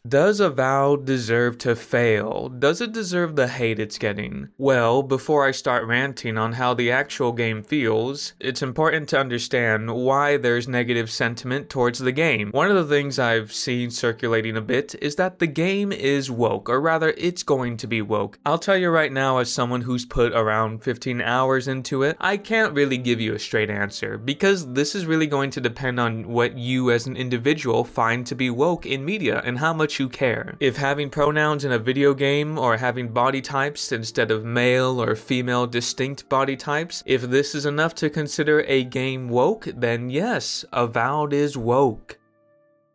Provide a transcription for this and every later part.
Does Avowed deserve to fail? Does it deserve the hate it's getting? Well, before I start ranting on how the actual game feels, it's important to understand why there's negative sentiment towards the game. One of the things I've seen circulating a bit is that the game is woke, or rather, it's going to be woke. I'll tell you right now, as someone who's put around 15 hours into it, I can't really give you a straight answer, because this is really going to depend on what you as an individual find to be woke in media and how much you care. If having pronouns in a video game or having body types instead of male or female distinct body types, if this is enough to consider a game woke, then yes, Avowed is woke.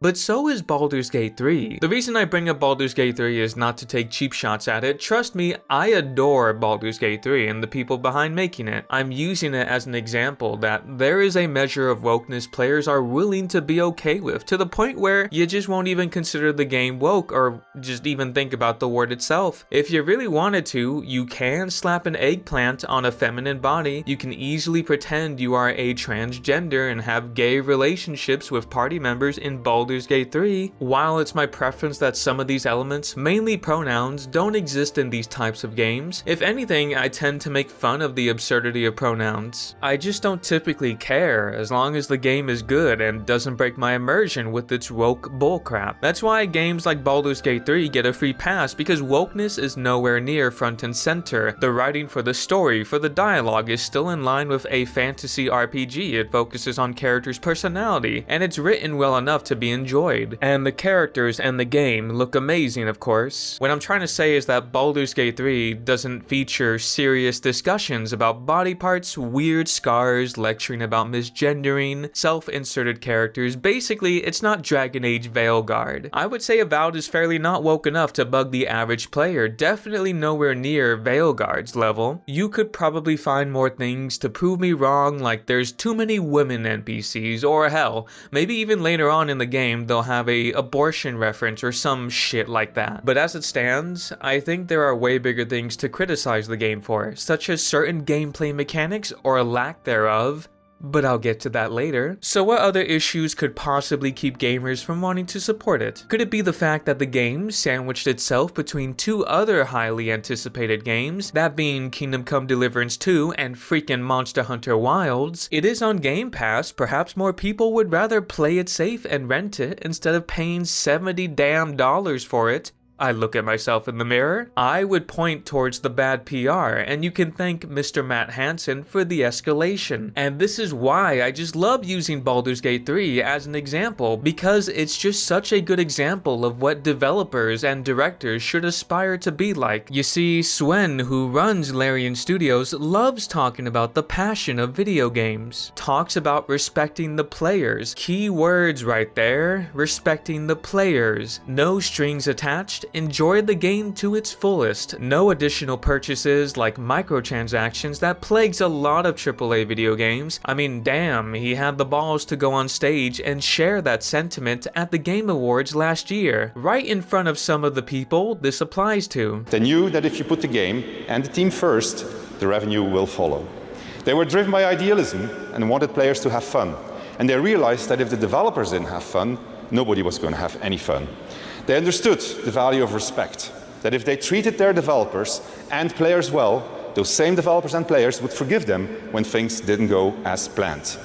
But so is Baldur's Gate 3. The reason I bring up Baldur's Gate 3 is not to take cheap shots at it. Trust me, I adore Baldur's Gate 3 and the people behind making it. I'm using it as an example that there is a measure of wokeness players are willing to be okay with, to the point where you just won't even consider the game woke or just even think about the word itself. If you really wanted to, you can slap an eggplant on a feminine body. You can easily pretend you are a transgender and have gay relationships with party members in Baldur's Gate 3. While it's my preference that some of these elements, mainly pronouns, don't exist in these types of games, if anything, I tend to make fun of the absurdity of pronouns. I just don't typically care, as long as the game is good and doesn't break my immersion with its woke bullcrap. That's why games like Baldur's Gate 3 get a free pass, because wokeness is nowhere near front and center. The writing for the story, for the dialogue, is still in line with a fantasy RPG. It focuses on characters' personality, and it's written well enough to be enjoyed. And the characters and the game look amazing, of course. What I'm trying to say is that Baldur's Gate 3 doesn't feature serious discussions about body parts, weird scars, lecturing about misgendering, self-inserted characters. Basically, it's not Dragon Age Veilguard. I would say Avowed is fairly not woke enough to bug the average player, definitely nowhere near Veilguard's level. You could probably find more things to prove me wrong, like there's too many women NPCs, or hell, maybe even later on in the game they'll have a abortion reference or some shit like that. But as it stands, I think there are way bigger things to criticize the game for, such as certain gameplay mechanics or a lack thereof. But I'll get to that later. So what other issues could possibly keep gamers from wanting to support it? Could it be the fact that the game sandwiched itself between two other highly anticipated games, that being Kingdom Come Deliverance 2 and freaking Monster Hunter Wilds? It is on Game Pass, perhaps more people would rather play it safe and rent it instead of paying $70 damn for it. I look at myself in the mirror. I would point towards the bad PR, and you can thank Mr. Matt Hansen for the escalation. And this is why I just love using Baldur's Gate 3 as an example, because it's just such a good example of what developers and directors should aspire to be like. You see, Swen, who runs Larian Studios, loves talking about the passion of video games. Talks about respecting the players. Key words right there. Respecting the players. No strings attached. Enjoy the game to its fullest. No additional purchases like microtransactions that plagues a lot of AAA video games. I mean, damn, he had the balls to go on stage and share that sentiment at the Game Awards last year, right in front of some of the people this applies to. They knew that if you put the game and the team first, the revenue will follow. They were driven by idealism and wanted players to have fun. And they realized that if the developers didn't have fun, nobody was going to have any fun. They understood the value of respect, that if they treated their developers and players well, those same developers and players would forgive them when things didn't go as planned.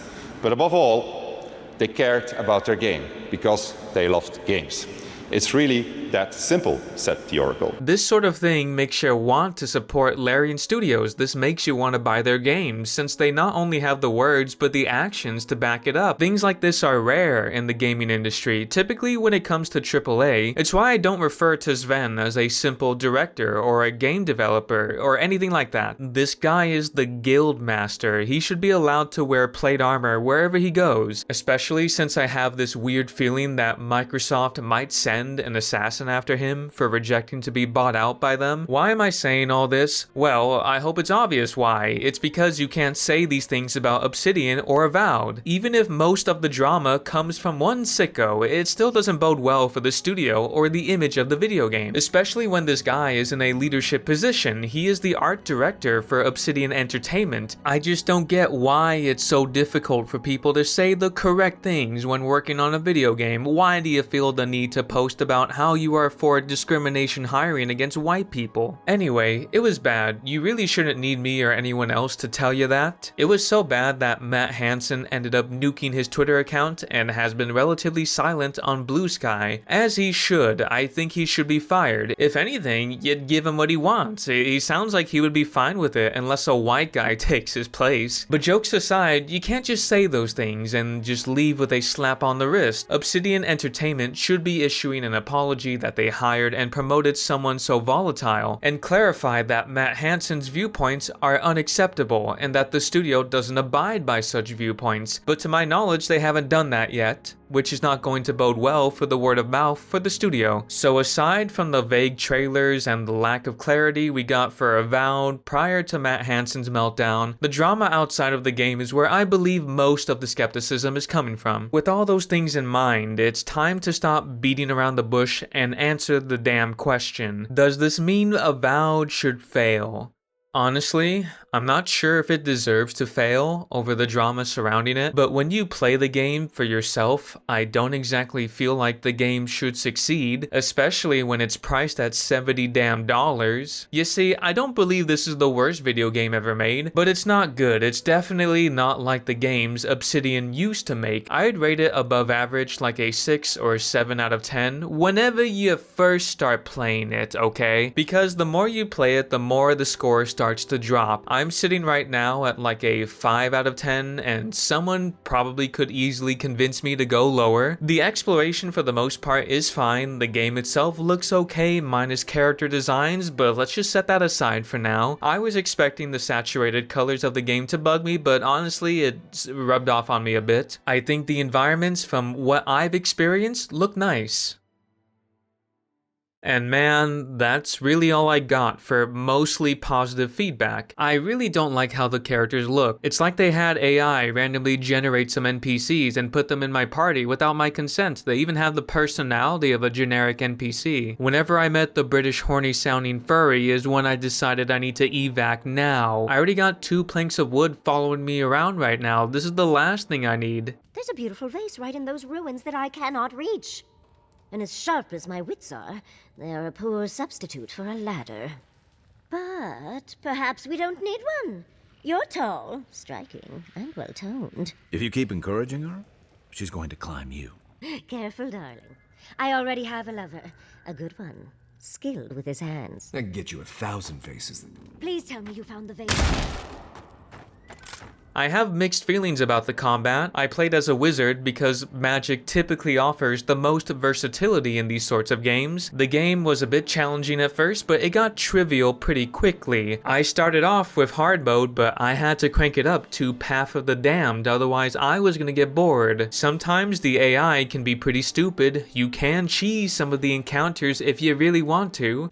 But above all, they cared about their game because they loved games. It's really that simple, said the Oracle. This sort of thing makes you want to support Larian Studios. This makes you want to buy their games, since they not only have the words but the actions to back it up. Things like this are rare in the gaming industry, typically when it comes to AAA. It's why I don't refer to Sven as a simple director or a game developer or anything like that. This guy is the guild master. He should be allowed to wear plate armor wherever he goes, especially since I have this weird feeling that Microsoft might send an assassin after him for rejecting to be bought out by them. Why am I saying all this? Well, I hope it's obvious why. It's because you can't say these things about Obsidian or Avowed. Even if most of the drama comes from one sicko, it still doesn't bode well for the studio or the image of the video game, especially when this guy is in a leadership position. He is the art director for Obsidian Entertainment. I just don't get why it's so difficult for people to say the correct things when working on a video game. Why do you feel the need to post post about how you are for discrimination hiring against white people. Anyway, it was bad. You really shouldn't need me or anyone else to tell you that. It was so bad that Matt Hansen ended up nuking his Twitter account and has been relatively silent on Blue Sky. As he should. I think he should be fired. If anything, you'd give him what he wants. He sounds like he would be fine with it unless a white guy takes his place. But jokes aside, you can't just say those things and just leave with a slap on the wrist. Obsidian Entertainment should be issuing an apology that they hired and promoted someone so volatile, and clarify that Matt Hansen's viewpoints are unacceptable and that the studio doesn't abide by such viewpoints. But to my knowledge, they haven't done that yet, which is not going to bode well for the word of mouth for the studio. So aside from the vague trailers and the lack of clarity we got for Avowed prior to Matt Hansen's meltdown, the drama outside of the game is where I believe most of the skepticism is coming from. With all those things in mind, it's time to stop beating around the bush and answer the damn question. Does this mean Avowed should fail? Honestly, I'm not sure if it deserves to fail over the drama surrounding it, but when you play the game for yourself, I don't exactly feel like the game should succeed, especially when it's priced at $70 damn. You see, I don't believe this is the worst video game ever made, but it's not good. It's definitely not like the games Obsidian used to make. I'd rate it above average, like a 6 or 7 out of 10 whenever you first start playing it, okay? Because the more you play it, the more the score starts to drop. I'm sitting right now at like a 5 out of 10, and someone probably could easily convince me to go lower. The exploration for the most part is fine. The game itself looks okay minus character designs, but let's just set that aside for now. I was expecting the saturated colors of the game to bug me, but honestly it's rubbed off on me a bit. I think the environments from what I've experienced look nice. And man, that's really all I got for mostly positive feedback. I really don't like how the characters look. It's like they had AI randomly generate some NPCs and put them in my party without my consent. They even have the personality of a generic NPC. Whenever I met the British horny sounding furry is when I decided I need to evac now. I already got 2 planks of wood following me around right now. This is the last thing I need. There's a beautiful vase right in those ruins that I cannot reach. And as sharp as my wits are, they are a poor substitute for a ladder. But perhaps we don't need one. You're tall, striking, and well-toned. If you keep encouraging her, she's going to climb you. Careful, darling. I already have a lover. A good one. Skilled with his hands. I can get you 1,000 faces. Please tell me you found the vase. I have mixed feelings about the combat. I played as a wizard because magic typically offers the most versatility in these sorts of games. The game was a bit challenging at first, but it got trivial pretty quickly. I started off with hard mode, but I had to crank it up to Path of the Damned, otherwise I was gonna get bored. Sometimes the AI can be pretty stupid. You can cheese some of the encounters if you really want to.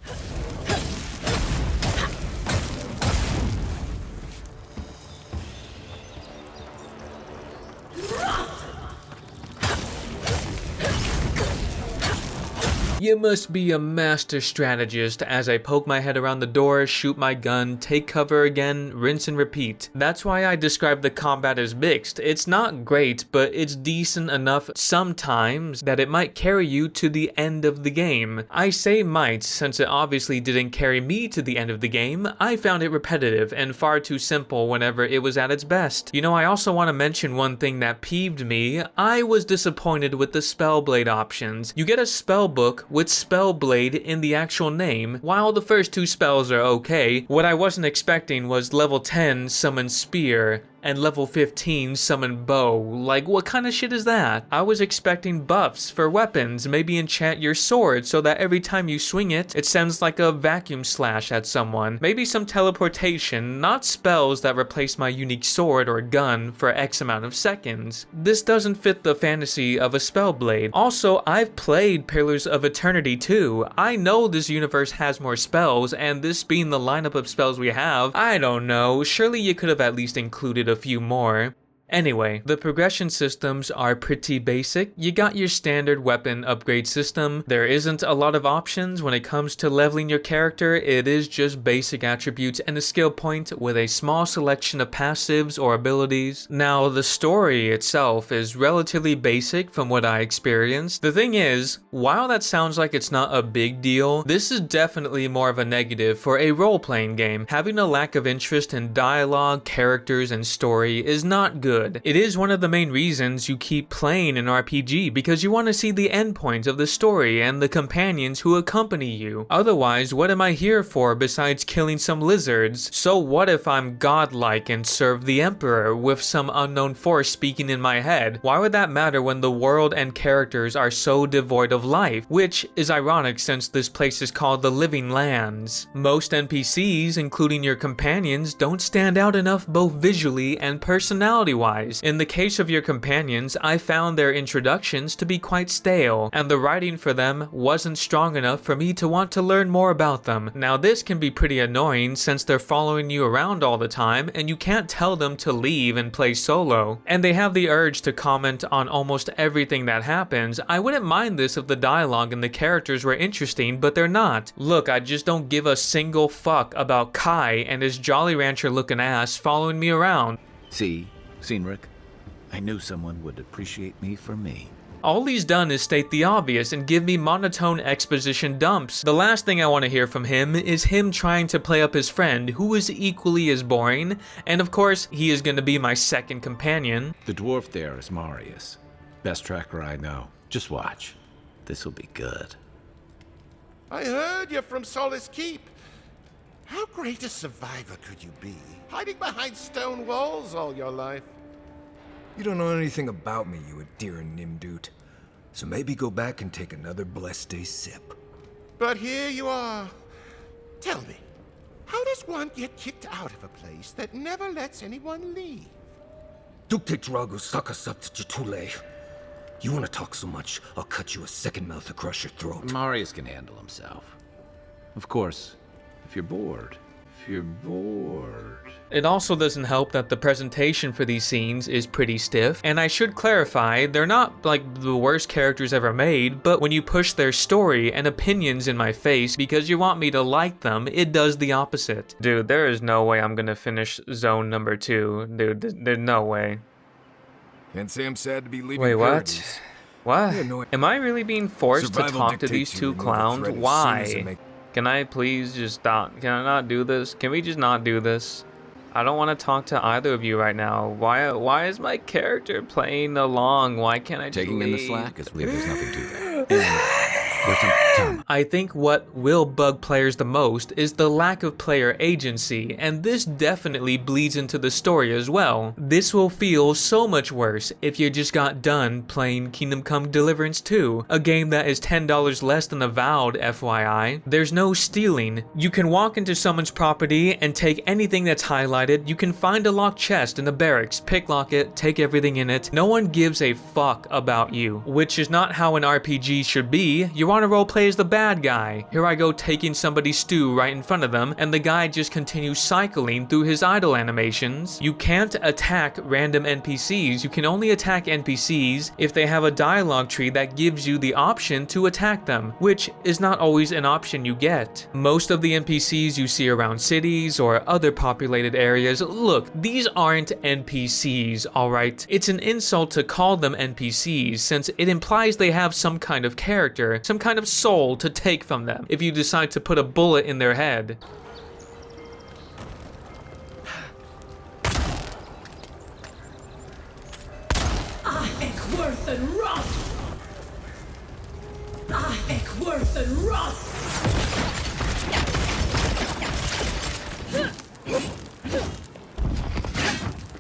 You must be a master strategist as I poke my head around the door, shoot my gun, take cover again, rinse and repeat. That's why I describe the combat as mixed. It's not great, but it's decent enough sometimes that it might carry you to the end of the game. I say might, since it obviously didn't carry me to the end of the game. I found it repetitive and far too simple whenever it was at its best. You know, I also want to mention one thing that peeved me. I was disappointed with the Spellblade options. You get a spell book with Spellblade in the actual name. While the first 2 spells are okay, what I wasn't expecting was level 10 summon Spear and level 15 summon Bow. Like, what kind of shit is that? I was expecting buffs for weapons, maybe enchant your sword so that every time you swing it, it sends like a vacuum slash at someone. Maybe some teleportation, not spells that replace my unique sword or gun for X amount of seconds. This doesn't fit the fantasy of a Spellblade. Also, I've played Pillars of Eternity too. I know this universe has more spells, and this being the lineup of spells we have, I don't know, surely you could have at least included a few more. Anyway, the progression systems are pretty basic. You got your standard weapon upgrade system. There isn't a lot of options when it comes to leveling your character. It is just basic attributes and a skill point with a small selection of passives or abilities. Now, the story itself is relatively basic from what I experienced. The thing is, while that sounds like it's not a big deal, this is definitely more of a negative for a role-playing game. Having a lack of interest in dialogue, characters, and story is not good. It is one of the main reasons you keep playing an RPG, because you want to see the end point of the story and the companions who accompany you. Otherwise, what am I here for besides killing some lizards? So what if I'm godlike and serve the Emperor with some unknown force speaking in my head? Why would that matter when the world and characters are so devoid of life? Which is ironic since this place is called the Living Lands. Most NPCs, including your companions, don't stand out enough both visually and personality-wise. In the case of your companions, I found their introductions to be quite stale, and the writing for them wasn't strong enough for me to want to learn more about them. Now this can be pretty annoying since they're following you around all the time and you can't tell them to leave and play solo. And they have the urge to comment on almost everything that happens. I wouldn't mind this if the dialogue and the characters were interesting, but they're not. Look, I just don't give a single fuck about Kai and his Jolly Rancher looking ass following me around. See, Cynric, I knew someone would appreciate me for me. All he's done is state the obvious and give me monotone exposition dumps. The last thing I want to hear from him is him trying to play up his friend, who is equally as boring, and of course, he is going to be my second companion. The dwarf there is Marius. Best tracker I know. Just watch. This'll be good. I heard you're from Solace Keep. How great a survivor could you be? Hiding behind stone walls all your life. You don't know anything about me, you endearing Nimdoot. So maybe go back and take another blessed day sip. But here you are. Tell me, how does one get kicked out of a place that never lets anyone leave? Dukte Drago Sakasapt Jatule. You want to talk so much, I'll cut you a second mouth across your throat. Marius can handle himself. Of course, if you're bored. It also doesn't help that the presentation for these scenes is pretty stiff, and I should clarify, they're not like the worst characters ever made, but when you push their story and opinions in my face because you want me to like them, it does the opposite. Dude, there is no way I'm gonna finish zone number 2. Dude, there's no way. Can't say I'm sad to be leaving. Wait, Paradise. what? Yeah, no, Am I really being forced to Survival talk to dictates these you two remove the clowns? threat as soon as Why? it make- Can I please just stop? Can I not do this? Can we just not do this? I don't want to talk to either of you right now. Why is my character playing along? Why can't I just Taking in the leave? slack is weird. There's nothing to that. Anyway, there's some time. I think what will bug players the most is the lack of player agency, and this definitely bleeds into the story as well. This will feel so much worse if you just got done playing Kingdom Come Deliverance 2, a game that is $10 less than Avowed, FYI. There's no stealing. You can walk into someone's property and take anything that's highlighted. You can find a locked chest in the barracks, picklock it, take everything in it. No one gives a fuck about you, which is not how an RPG should be. You want to roleplay as the bad guy. Here I go taking somebody's stew right in front of them, and the guy just continues cycling through his idle animations. You can't attack random NPCs. You can only attack NPCs if they have a dialogue tree that gives you the option to attack them, which is not always an option you get. Most of the NPCs you see around cities or other populated areas, look, these aren't NPCs, alright? It's an insult to call them NPCs since it implies they have some kind of character, some kind of soul to take from them if you decide to put a bullet in their head. Ekworth and Roth! Ekworth and Roth!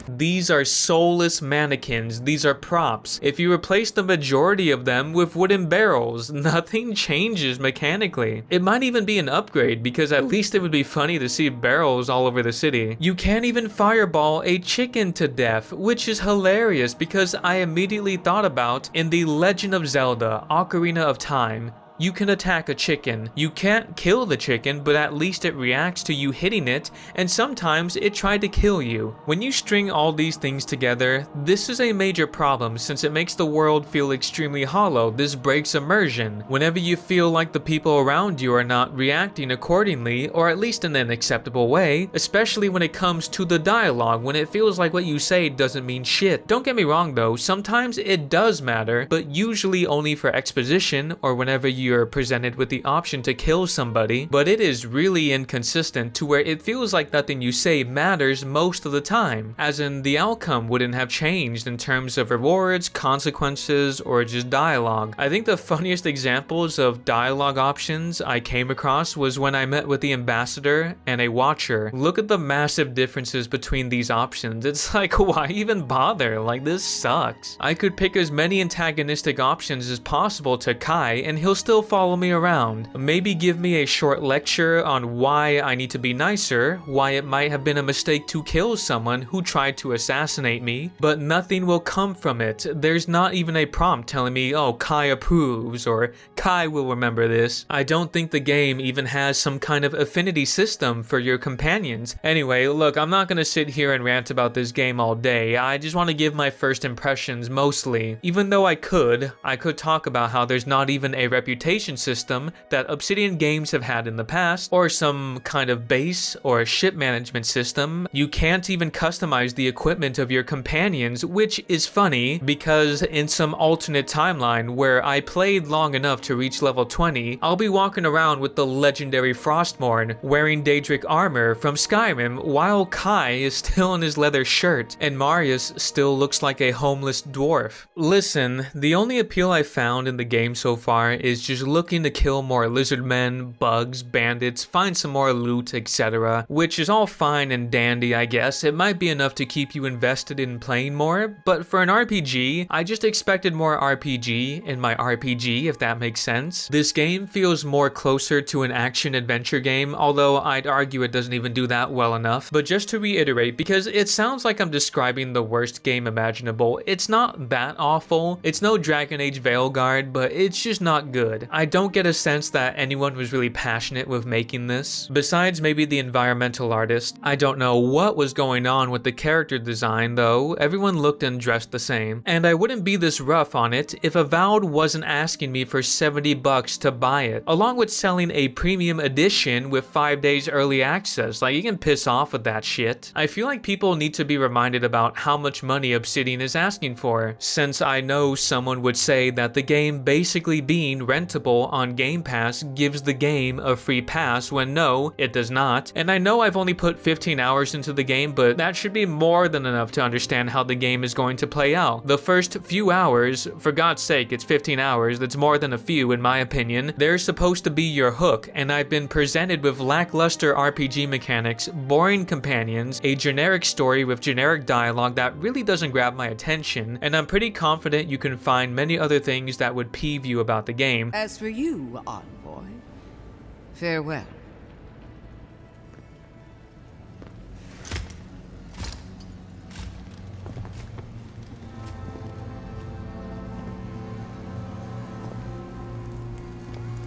These are soulless mannequins. These are props. If you replace the majority of them with wooden barrels, nothing changes mechanically. It might even be an upgrade because at least it would be funny to see barrels all over the city. You can't even fireball a chicken to death, which is hilarious because I immediately thought about in The Legend of Zelda: Ocarina of Time. You can attack a chicken. You can't kill the chicken, but at least it reacts to you hitting it, and sometimes it tried to kill you. When you string all these things together, this is a major problem since it makes the world feel extremely hollow. This breaks immersion. Whenever you feel like the people around you are not reacting accordingly, or at least in an acceptable way, especially when it comes to the dialogue, when it feels like what you say doesn't mean shit. Don't get me wrong though, sometimes it does matter, but usually only for exposition or whenever you're presented with the option to kill somebody, but it is really inconsistent to where it feels like nothing you say matters most of the time, as in the outcome wouldn't have changed in terms of rewards, consequences, or just dialogue. I think the funniest examples of dialogue options I came across was when I met with the ambassador and a watcher. Look at the massive differences between these options. It's like, why even bother? Like, this sucks. I could pick as many antagonistic options as possible to Kai and he'll still follow me around. Maybe give me a short lecture on why I need to be nicer, why it might have been a mistake to kill someone who tried to assassinate me, but nothing will come from it. There's not even a prompt telling me, oh, Kai approves, or Kai will remember this. I don't think the game even has some kind of affinity system for your companions. Anyway, look, I'm not gonna sit here and rant about this game all day. I just want to give my first impressions mostly. Even though I could talk about how there's not even a reputation system that Obsidian games have had in the past, or some kind of base or ship management system. You can't even customize the equipment of your companions, which is funny because in some alternate timeline where I played long enough to reach level 20, I'll be walking around with the legendary Frostmourne wearing Daedric armor from Skyrim while Kai is still in his leather shirt and Marius still looks like a homeless dwarf. Listen, the only appeal I found in the game so far is just looking to kill more lizardmen, bugs, bandits, find some more loot, etc., which is all fine and dandy, I guess. It might be enough to keep you invested in playing more, but for an RPG, I just expected more RPG in my RPG, if that makes sense. This game feels more closer to an action-adventure game, although I'd argue it doesn't even do that well enough. But just to reiterate, because it sounds like I'm describing the worst game imaginable, it's not that awful. It's no Dragon Age Veilguard, but it's just not good. I don't get a sense that anyone was really passionate with making this. Besides maybe the environmental artist, I don't know what was going on with the character design though. Everyone looked and dressed the same. And I wouldn't be this rough on it if Avowed wasn't asking me for $70 to buy it, along with selling a premium edition with 5 days early access. Like, you can piss off with that shit. I feel like people need to be reminded about how much money Obsidian is asking for, since I know someone would say that the game basically being rentable on Game Pass gives the game a free pass, when no, it does not. And I know I've only put 15 hours into the game, but that should be more than enough to understand how the game is going to play out. The first few hours, for God's sake, it's 15 hours, that's more than a few in my opinion, they're supposed to be your hook, and I've been presented with lackluster RPG mechanics, boring companions, a generic story with generic dialogue that really doesn't grab my attention, and I'm pretty confident you can find many other things that would peeve you about the game. As for you, envoy, farewell.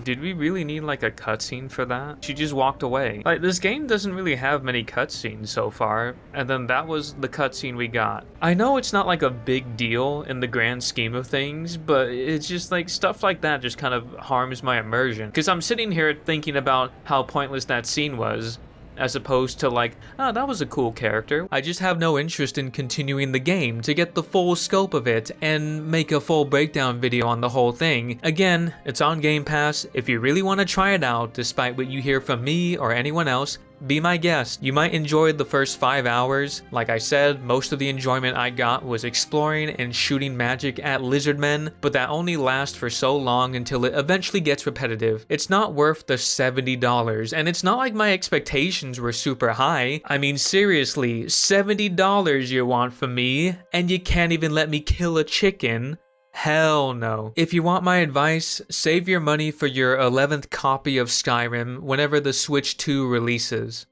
Did we really need like a cutscene for that? She just walked away. Like, this game doesn't really have many cutscenes so far, and then that was the cutscene we got. I know it's not like a big deal in the grand scheme of things, but it's just like stuff like that just kind of harms my immersion. Because I'm sitting here thinking about how pointless that scene was, as opposed to like, oh, that was a cool character. I just have no interest in continuing the game to get the full scope of it and make a full breakdown video on the whole thing. Again, it's on Game Pass. If you really want to try it out, despite what you hear from me or anyone else, be my guest. You might enjoy the first 5 hours. Like I said, most of the enjoyment I got was exploring and shooting magic at lizardmen, but that only lasts for so long until it eventually gets repetitive. It's not worth the $70, and it's not like my expectations were super high. I mean, seriously, $70 you want from me, and you can't even let me kill a chicken? Hell no. If you want my advice, save your money for your 11th copy of Skyrim whenever the Switch 2 releases.